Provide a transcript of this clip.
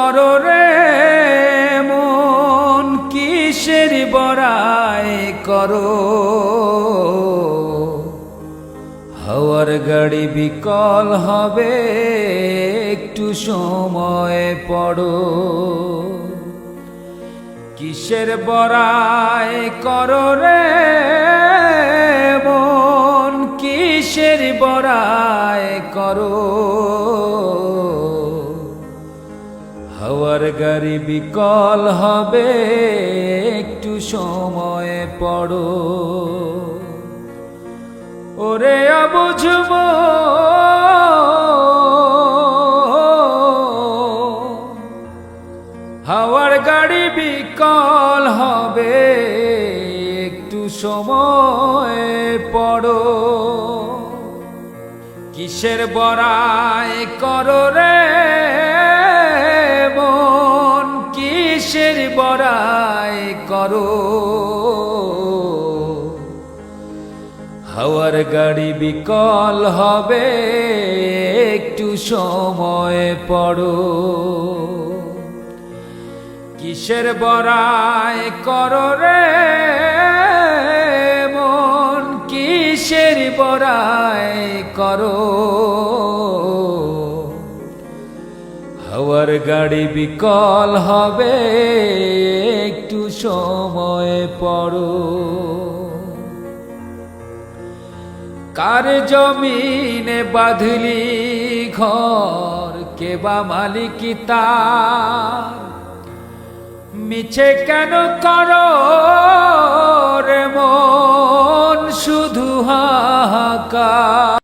করো রে মন কিসের বড়াই করো, হাওয়ার গাড়ি বিকল হবে একটু সময় পড়ো। কিসের বড়াই করো রে মন কিসের বড়াই করো, হাওয়ার গাড়ি বিকল হবে একটু সময় পড়ো। ওরে অবুঝ হাওয়ার গাড়ি বিকল হবে একটু সময় পড়ো। কিসের বড়াই করো রে মন কিসের বড়াই করো, হাওয়ার গাড়ি বিকল হবে একটু সময় পড়ো। কিসের বড়াই করো রে মন কিসের বড়াই করো, হাওয়ার গাড়ি বিকল হবে একটু সময় পড়ো। কার জমিনে বাঁধলি ঘর কে বা মালিক তার, মিছে কেন করো রে মন শুধু হাহাকার।